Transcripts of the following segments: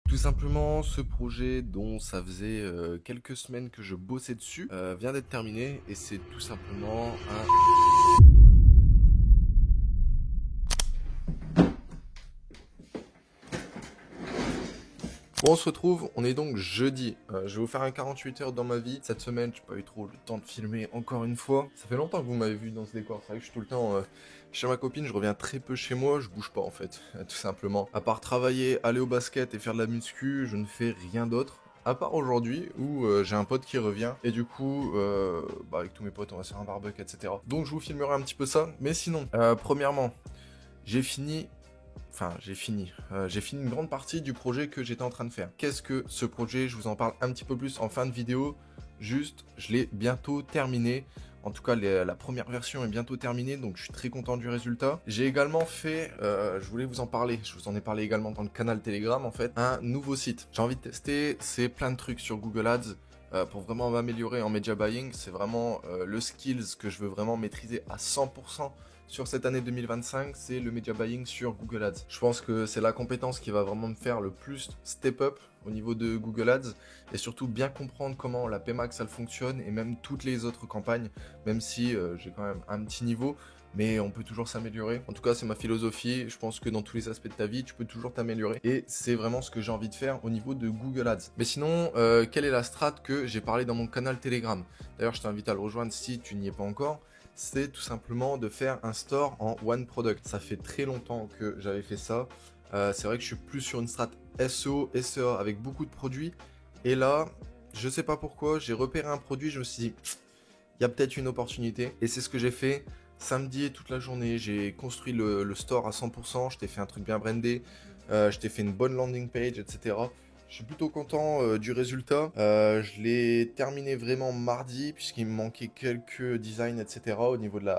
Tout simplement, ce projet dont ça faisait quelques semaines que je bossais dessus vient d'être terminé et c'est tout simplement un... Bon, on se retrouve, on est donc jeudi. Je vais vous faire un 48 heures dans ma vie. Cette semaine, j'ai pas eu trop le temps de filmer encore une fois. Ça fait longtemps que vous m'avez vu dans ce décor. C'est vrai que je suis tout le temps chez ma copine, je reviens très peu chez moi, je bouge pas en fait, tout simplement. À part travailler, aller au basket et faire de la muscu, je ne fais rien d'autre. À part aujourd'hui où j'ai un pote qui revient et du coup, avec tous mes potes, on va se faire un barbecue, etc. Donc je vous filmerai un petit peu ça. Mais sinon, premièrement, j'ai fini j'ai fini une grande partie du projet que j'étais en train de faire. Qu'est-ce que ce projet? Je vous en parle un petit peu plus en fin de vidéo. Juste, je l'ai bientôt terminé. En tout cas, la première version est bientôt terminée, donc je suis très content du résultat. J'ai également fait, je voulais vous en parler, je vous en ai parlé également dans le canal Telegram, en fait, un nouveau site. J'ai envie de tester, c'est plein de trucs sur Google Ads. Pour vraiment m'améliorer en media buying, c'est vraiment le skills que je veux vraiment maîtriser à 100% sur cette année 2025, c'est le media buying sur Google Ads. Je pense que c'est la compétence qui va vraiment me faire le plus step up au niveau de Google Ads et surtout bien comprendre comment la PMax elle fonctionne et même toutes les autres campagnes, même si j'ai quand même un petit niveau, mais on peut toujours s'améliorer. En tout cas, c'est ma philosophie. Je pense que dans tous les aspects de ta vie, tu peux toujours t'améliorer. Et c'est vraiment ce que j'ai envie de faire au niveau de Google Ads. Mais sinon, quelle est la strat que j'ai parlé dans mon canal Telegram? D'ailleurs, je t'invite à le rejoindre si tu n'y es pas encore. C'est tout simplement de faire un store en one product. Ça fait très longtemps que j'avais fait ça. C'est vrai que je suis plus sur une strat SEO, SEA avec beaucoup de produits. Et là, je sais pas pourquoi, j'ai repéré un produit, je me suis dit, il y a peut-être une opportunité. Et c'est ce que j'ai fait. Samedi et toute la journée, j'ai construit le store à 100%. Je t'ai fait un truc bien brandé. Je t'ai fait une bonne landing page, etc. Je suis plutôt content du résultat. Je l'ai terminé vraiment mardi puisqu'il me manquait quelques designs, etc. au niveau de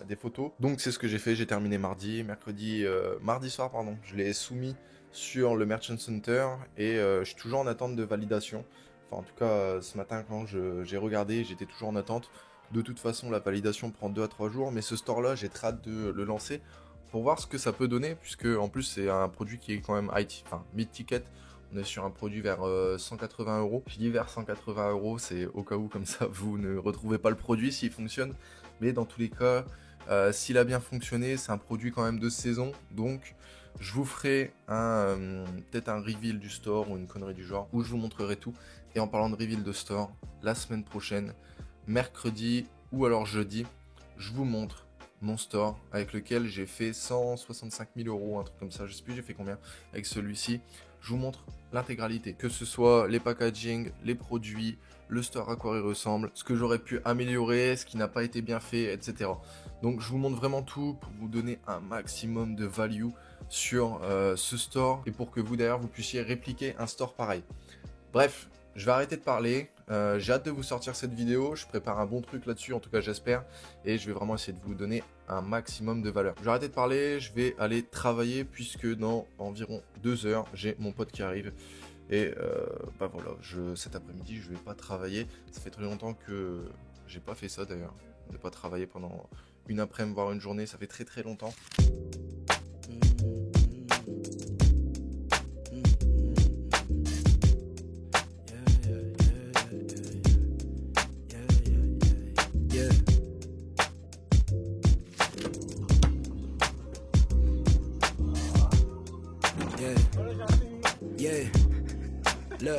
des photos. Donc c'est ce que j'ai fait. J'ai terminé mardi, mardi soir, pardon. Je l'ai soumis sur le Merchant Center et je suis toujours en attente de validation. Enfin, en tout cas, ce matin, quand j'ai regardé, j'étais toujours en attente. De toute façon, la validation prend 2 à 3 jours, mais ce store-là, j'ai très hâte de le lancer pour voir ce que ça peut donner, puisque en plus, c'est un produit qui est quand même mid-ticket. On est sur un produit vers 180 euros. Je dis vers 180 euros, c'est au cas où, comme ça, vous ne retrouvez pas le produit s'il fonctionne. Mais dans tous les cas, s'il a bien fonctionné, c'est un produit quand même de saison. Donc, je vous ferai peut-être un reveal du store ou une connerie du genre, où je vous montrerai tout. Et en parlant de reveal de store, la semaine prochaine, mercredi ou alors jeudi, je vous montre mon store avec lequel j'ai fait 165 000 euros, un truc comme ça. Je sais plus j'ai fait combien avec celui-ci. Je vous montre l'intégralité, que ce soit les packaging, les produits, le store à quoi il ressemble, ce que j'aurais pu améliorer, ce qui n'a pas été bien fait, etc. Donc je vous montre vraiment tout pour vous donner un maximum de value sur ce store et pour que vous derrière vous puissiez répliquer un store pareil. Bref, je vais arrêter de parler. J'ai hâte de vous sortir cette vidéo. Je prépare un bon truc là-dessus, en tout cas j'espère. Et je vais vraiment essayer de vous donner un maximum de valeur. Je vais arrêter de parler, je vais aller travailler puisque dans environ 2 heures, j'ai mon pote qui arrive. Et voilà, cet après-midi, je vais pas travailler. Ça fait très longtemps que j'ai pas fait ça d'ailleurs. De pas travailler pendant une après-midi, voire une journée, ça fait très très longtemps. Yeah, look,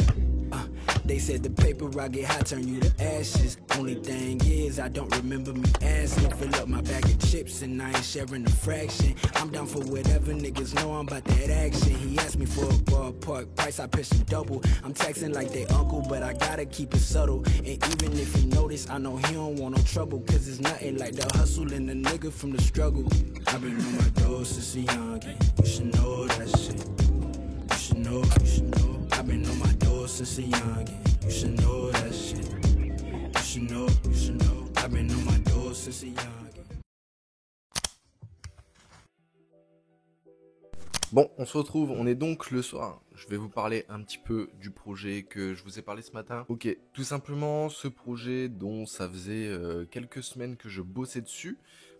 they said the paper I get hot turn you to ashes. Only thing is I don't remember me asking. Fill up my bag of chips and I ain't sharing a fraction. I'm down for whatever, niggas know I'm about that action. He asked me for a ballpark price, I pitched him double. I'm taxing like they uncle, but I gotta keep it subtle. And even if he notice, I know he don't want no trouble. Cause it's nothing like the hustle and the nigga from the struggle. I've been on my doors since a youngin'. You should know that shit. You should know. I've been on my doors since a youngin'. You should know that shit. You should know. I've been on my doors since a youngin'. Bon, on se retrouve, on est donc le soir. Je vais vous parler un petit peu du projet que je vous ai parlé ce matin. Ok, tout simplement ce projet dont ça faisait quelques semaines que je bossais dessus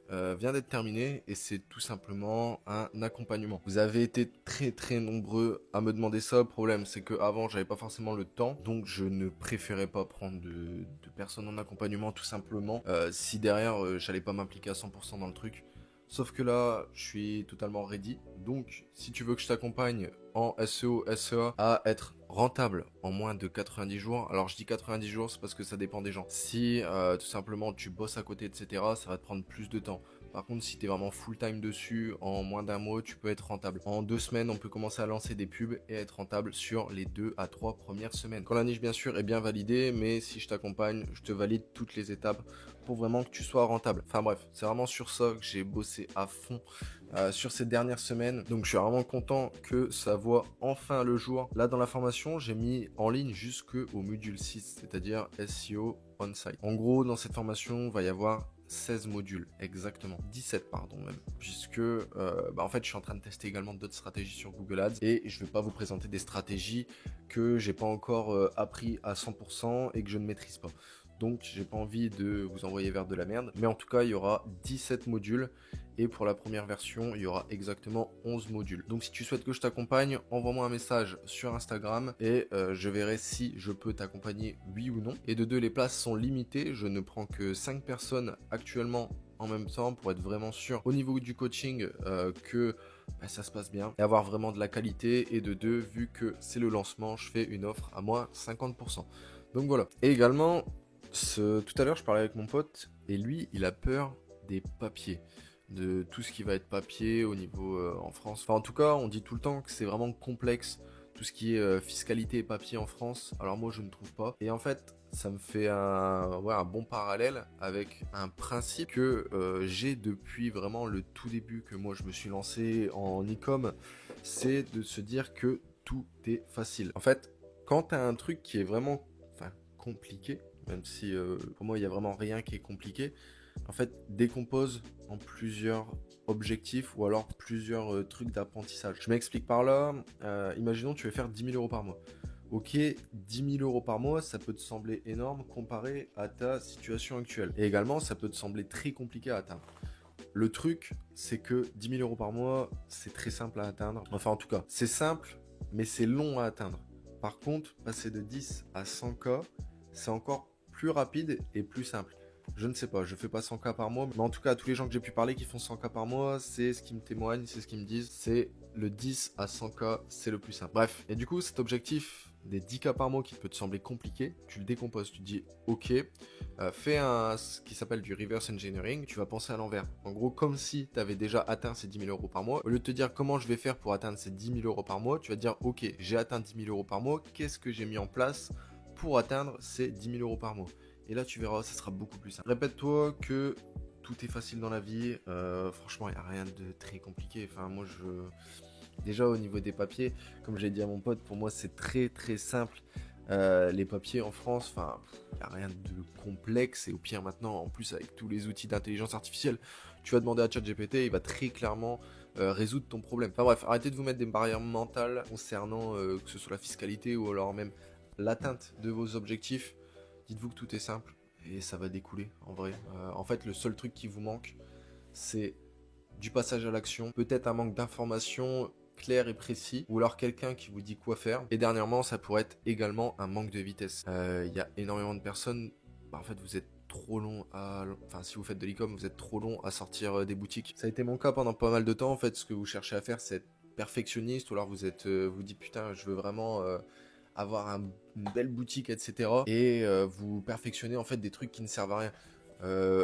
vient d'être terminé et c'est tout simplement un accompagnement. Vous avez été très nombreux à me demander ça. Le problème, c'est que avant j'avais pas forcément le temps, donc je ne préférais pas prendre de personnes en accompagnement tout simplement. Si derrière j'allais pas m'impliquer à 100% dans le truc. Sauf que là, je suis totalement ready. Donc, si tu veux que je t'accompagne en SEO, SEA à être rentable en moins de 90 jours, alors je dis 90 jours, c'est parce que ça dépend des gens. Si tout simplement tu bosses à côté, etc., ça va te prendre plus de temps. Par contre, si tu es vraiment full time dessus, en moins d'un mois, tu peux être rentable. En 2 semaines, on peut commencer à lancer des pubs et être rentable sur les 2 à 3 premières semaines. Quand la niche, bien sûr, est bien validée, mais si je t'accompagne, je te valide toutes les étapes pour vraiment que tu sois rentable. Enfin bref, c'est vraiment sur ça que j'ai bossé à fond sur ces dernières semaines. Donc je suis vraiment content que ça voit enfin le jour. Là, dans la formation, j'ai mis en ligne jusqu'au module 6, c'est-à-dire SEO on-site. En gros, dans cette formation, il va y avoir 16 modules, exactement 17 pardon même, puisque en fait je suis en train de tester également d'autres stratégies sur Google Ads et je vais pas vous présenter des stratégies que j'ai pas encore appris à 100% et que je ne maîtrise pas. Donc j'ai pas envie de vous envoyer vers de la merde, mais en tout cas il y aura 17 modules et pour la première version il y aura exactement 11 modules. Donc si tu souhaites que je t'accompagne, envoie-moi un message sur Instagram et je verrai si je peux t'accompagner, oui ou non. Et de deux, les places sont limitées, je ne prends que 5 personnes actuellement en même temps pour être vraiment sûr au niveau du coaching que ça se passe bien et avoir vraiment de la qualité. Et de deux, vu que c'est le lancement, je fais une offre à moi 50%. Donc voilà. Et également, tout à l'heure je parlais avec mon pote et lui il a peur des papiers, de tout ce qui va être papier au niveau en France. Enfin en tout cas on dit tout le temps que c'est vraiment complexe tout ce qui est fiscalité et papier en France. Alors moi je ne trouve pas. Et en fait ça me fait un bon parallèle avec un principe que j'ai depuis vraiment le tout début que moi je me suis lancé en e-com. C'est de se dire que tout est facile. En fait quand tu as un truc qui est vraiment compliqué, même si pour moi il n'y a vraiment rien qui est compliqué, en fait décompose en plusieurs objectifs ou alors plusieurs trucs d'apprentissage. Je m'explique par là, imaginons tu veux faire 10 000 euros par mois. Ok, 10 000 euros par mois, ça peut te sembler énorme comparé à ta situation actuelle. Et également, ça peut te sembler très compliqué à atteindre. Le truc, c'est que 10 000 euros par mois, c'est très simple à atteindre. Enfin, en tout cas, c'est simple, mais c'est long à atteindre. Par contre, passer de 10 à 100K, c'est encore plus rapide et plus simple. Je ne sais pas, je fais pas 100K par mois, mais en tout cas, tous les gens que j'ai pu parler qui font 100K par mois, c'est ce qui me témoignent, c'est ce qu'ils me disent, c'est le 10 à 100K, c'est le plus simple. Bref, et du coup, cet objectif des 10K par mois qui peut te sembler compliqué, tu le décomposes, tu te dis ok, fais ce qui s'appelle du reverse engineering, tu vas penser à l'envers. En gros, comme si tu avais déjà atteint ces 10 000 euros par mois, au lieu de te dire comment je vais faire pour atteindre ces 10 000 euros par mois, tu vas te dire ok, j'ai atteint 10 000 euros par mois, qu'est-ce que j'ai mis en place pour atteindre ces 10 000 euros par mois? Et là, tu verras, ça sera beaucoup plus simple. Répète-toi que tout est facile dans la vie. Franchement, il n'y a rien de très compliqué. Enfin, moi, déjà au niveau des papiers, comme j'ai dit à mon pote, pour moi, c'est très très simple. Les papiers en France, enfin, il n'y a rien de complexe. Et au pire, maintenant, en plus, avec tous les outils d'intelligence artificielle, tu vas demander à ChatGPT, il va très clairement résoudre ton problème. Enfin bref, arrêtez de vous mettre des barrières mentales concernant que ce soit la fiscalité ou alors même l'atteinte de vos objectifs. Dites-vous que tout est simple et ça va découler en vrai. En fait, le seul truc qui vous manque, c'est du passage à l'action, peut-être un manque d'informations claires et précis, ou alors quelqu'un qui vous dit quoi faire. Et dernièrement, ça pourrait être également un manque de vitesse. Il y a énormément de personnes, en fait, vous êtes trop long si vous faites de l'e-com, vous êtes trop long à sortir des boutiques. Ça a été mon cas pendant pas mal de temps. En fait, ce que vous cherchez à faire, c'est être perfectionniste, ou alors vous dites putain, je veux vraiment avoir une belle boutique, etc. Et vous perfectionnez en fait des trucs qui ne servent à rien.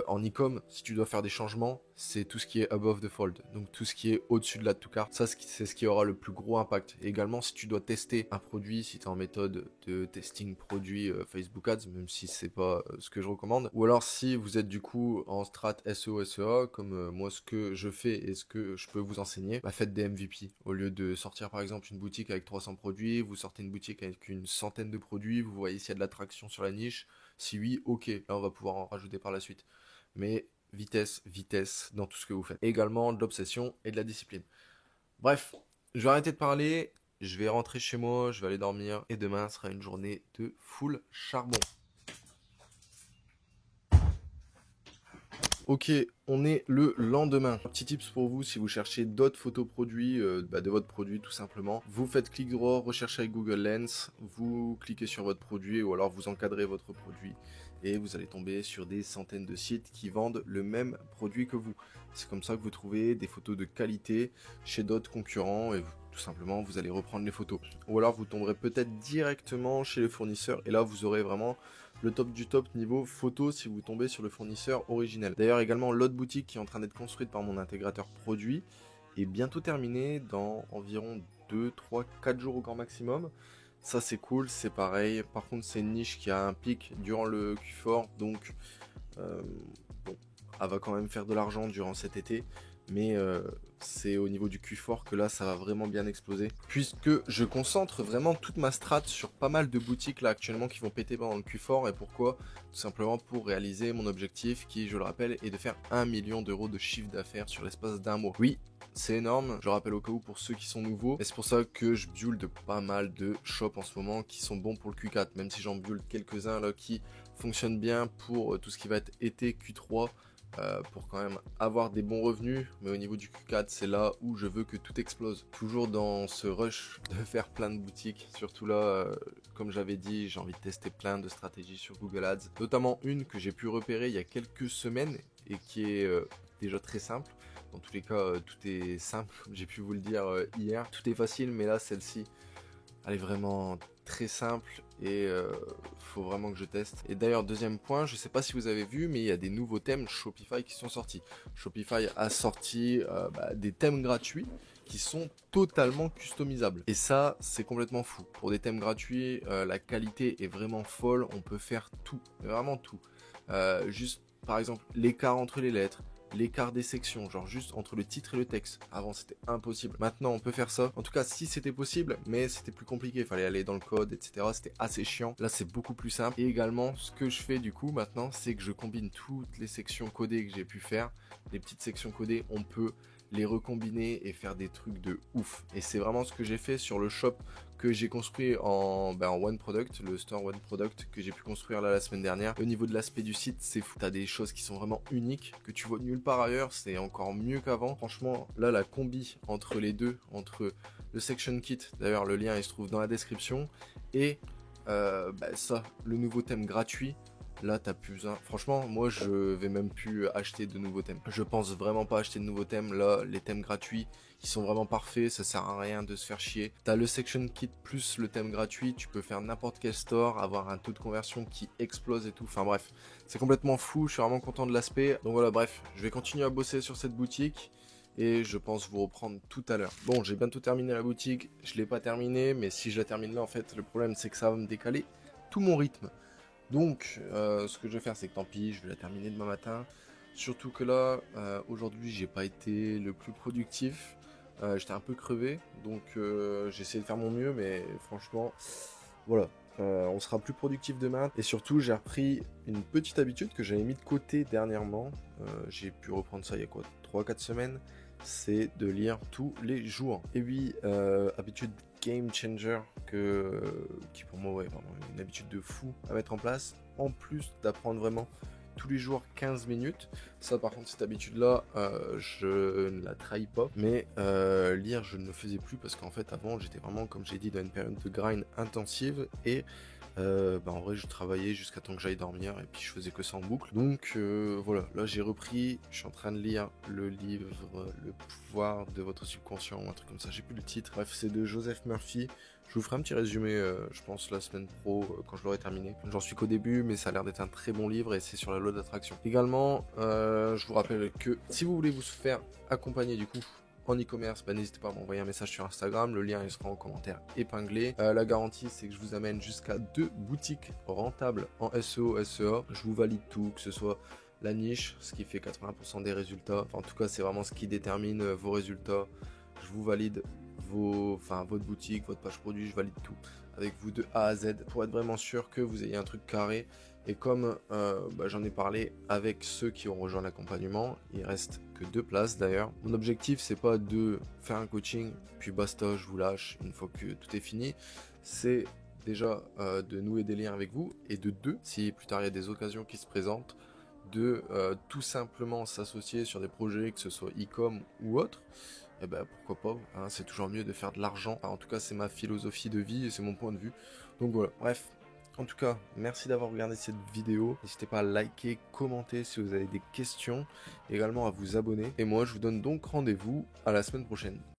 En e-com, si tu dois faire des changements, c'est tout ce qui est above the fold, donc tout ce qui est au-dessus de la to-cart. Ça, c'est ce qui aura le plus gros impact. Et également, si tu dois tester un produit, si tu es en méthode de testing produit Facebook Ads, même si c'est pas ce que je recommande, ou alors si vous êtes du coup en strat SEO, SEA, comme moi ce que je fais et ce que je peux vous enseigner, faites des MVP. Au lieu de sortir par exemple une boutique avec 300 produits, vous sortez une boutique avec une centaine de produits, vous voyez s'il y a de l'attraction sur la niche. Si oui, ok, là on va pouvoir en rajouter par la suite. Mais vitesse dans tout ce que vous faites. Et également de l'obsession et de la discipline. Bref, je vais arrêter de parler, je vais rentrer chez moi, je vais aller dormir. Et demain sera une journée de full charbon. Ok, on est le lendemain. Petit tips pour vous, si vous cherchez d'autres photos produits, de votre produit tout simplement, vous faites clic droit, recherchez avec Google Lens, vous cliquez sur votre produit ou alors vous encadrez votre produit et vous allez tomber sur des centaines de sites qui vendent le même produit que vous. C'est comme ça que vous trouvez des photos de qualité chez d'autres concurrents et tout simplement vous allez reprendre les photos. Ou alors vous tomberez peut-être directement chez les fournisseurs et là vous aurez vraiment le top du top niveau photo si vous tombez sur le fournisseur originel. D'ailleurs également l'autre boutique qui est en train d'être construite par mon intégrateur produit est bientôt terminée dans environ 2, 3, 4 jours au grand maximum. Ça c'est cool, c'est pareil. Par contre c'est une niche qui a un pic durant le Q4 donc bon, elle va quand même faire de l'argent durant cet été. Mais c'est au niveau du Q4 que là ça va vraiment bien exploser, puisque je concentre vraiment toute ma strat sur pas mal de boutiques là actuellement qui vont péter pendant le Q4. Et pourquoi? Tout simplement pour réaliser mon objectif qui, je le rappelle, est de faire 1 million d'euros de chiffre d'affaires sur l'espace d'un mois. Oui, c'est énorme, je rappelle au cas où pour ceux qui sont nouveaux, et c'est pour ça que je build pas mal de shops en ce moment qui sont bons pour le Q4, même si j'en build quelques-uns là qui fonctionnent bien pour tout ce qui va être été Q3, pour quand même avoir des bons revenus. Mais au niveau du Q4 c'est là où je veux que tout explose, toujours dans ce rush de faire plein de boutiques. Surtout là, comme j'avais dit, j'ai envie de tester plein de stratégies sur Google Ads, notamment une que j'ai pu repérer il y a quelques semaines et qui est déjà très simple. Dans tous les cas, tout est simple, comme j'ai pu vous le dire hier, tout est facile, mais là celle-ci elle est vraiment très simple et faut vraiment que je teste. Et d'ailleurs, deuxième point, je sais pas si vous avez vu, mais il y a des nouveaux thèmes Shopify qui sont sortis. Shopify a sorti des thèmes gratuits qui sont totalement customisables. Et ça, c'est complètement fou. Pour des thèmes gratuits, la qualité est vraiment folle. On peut faire tout, vraiment tout. Juste, par exemple, l'écart entre les lettres, l'écart des sections, genre juste entre le titre et le texte. Avant c'était impossible. Maintenant on peut faire ça. En tout cas si c'était possible, mais c'était plus compliqué. Il fallait aller dans le code, etc. C'était assez chiant. Là c'est beaucoup plus simple. Et également ce que je fais du coup maintenant, c'est que je combine toutes les sections codées que j'ai pu faire. Les petites sections codées, on peut les recombiner et faire des trucs de ouf. Et c'est vraiment ce que j'ai fait sur le shop que j'ai construit en One Product, le store One Product que j'ai pu construire là la semaine dernière. Au niveau de l'aspect du site, c'est fou. T'as des choses qui sont vraiment uniques, que tu vois nulle part ailleurs, c'est encore mieux qu'avant. Franchement, là la combi entre les deux, entre le section kit, d'ailleurs le lien il se trouve dans la description, et ça, le nouveau thème gratuit. Là, t'as plus besoin. Franchement, moi, je vais même plus acheter de nouveaux thèmes. Je pense vraiment pas acheter de nouveaux thèmes. Là, les thèmes gratuits, ils sont vraiment parfaits. Ça sert à rien de se faire chier. T'as le section kit plus le thème gratuit. Tu peux faire n'importe quel store, avoir un taux de conversion qui explose et tout. Enfin bref, c'est complètement fou. Je suis vraiment content de l'aspect. Donc voilà, bref, je vais continuer à bosser sur cette boutique. Et je pense vous reprendre tout à l'heure. Bon, j'ai bientôt terminé la boutique. Je l'ai pas terminée, mais si je la termine là, en fait, le problème c'est que ça va me décaler tout mon rythme. Donc, ce que je vais faire, c'est que tant pis, je vais la terminer demain matin. Surtout que là, aujourd'hui, j'ai pas été le plus productif. J'étais un peu crevé, donc j'ai essayé de faire mon mieux, mais franchement, voilà. On sera plus productif demain. Et surtout, j'ai repris une petite habitude que j'avais mis de côté dernièrement. J'ai pu reprendre ça il y a quoi, 3-4 semaines. C'est de lire tous les jours. Et oui, habitude game changer qui pour moi est vraiment une habitude de fou à mettre en place, en plus d'apprendre vraiment tous les jours 15 minutes. Ça par contre, cette habitude là je ne la trahis pas, mais lire je ne le faisais plus parce qu'en fait avant j'étais vraiment, comme j'ai dit, dans une période de grind intensive et en vrai je travaillais jusqu'à temps que j'aille dormir et puis je faisais que ça en boucle. Donc voilà, là j'ai repris, je suis en train de lire le livre Le pouvoir de votre subconscient ou un truc comme ça, j'ai plus le titre. Bref, c'est de Joseph Murphy. Je vous ferai un petit résumé, je pense, la semaine pro quand je l'aurai terminé. J'en suis qu'au début, mais ça a l'air d'être un très bon livre et c'est sur la loi d'attraction. Également, je vous rappelle que si vous voulez vous faire accompagner du coup en e-commerce, n'hésitez pas à m'envoyer un message sur Instagram, le lien il sera en commentaire épinglé. La garantie c'est que je vous amène jusqu'à 2 boutiques rentables en SEO, SEA. Je vous valide tout, que ce soit la niche, ce qui fait 80% des résultats. Enfin, en tout cas, c'est vraiment ce qui détermine vos résultats. Je vous valide votre boutique, votre page produit, je valide tout avec vous de A à Z pour être vraiment sûr que vous ayez un truc carré. Et comme j'en ai parlé avec ceux qui ont rejoint l'accompagnement, il reste que 2 places d'ailleurs. Mon objectif c'est pas de faire un coaching puis basta, je vous lâche une fois que tout est fini. C'est déjà de nouer des liens avec vous et de 2, si plus tard il y a des occasions qui se présentent, de tout simplement s'associer sur des projets, que ce soit e-com ou autre, et ben pourquoi pas, hein, c'est toujours mieux de faire de l'argent. Enfin, en tout cas, c'est ma philosophie de vie et c'est mon point de vue. Donc voilà, bref. En tout cas, merci d'avoir regardé cette vidéo. N'hésitez pas à liker, commenter si vous avez des questions, également à vous abonner. Et moi, je vous donne donc rendez-vous à la semaine prochaine.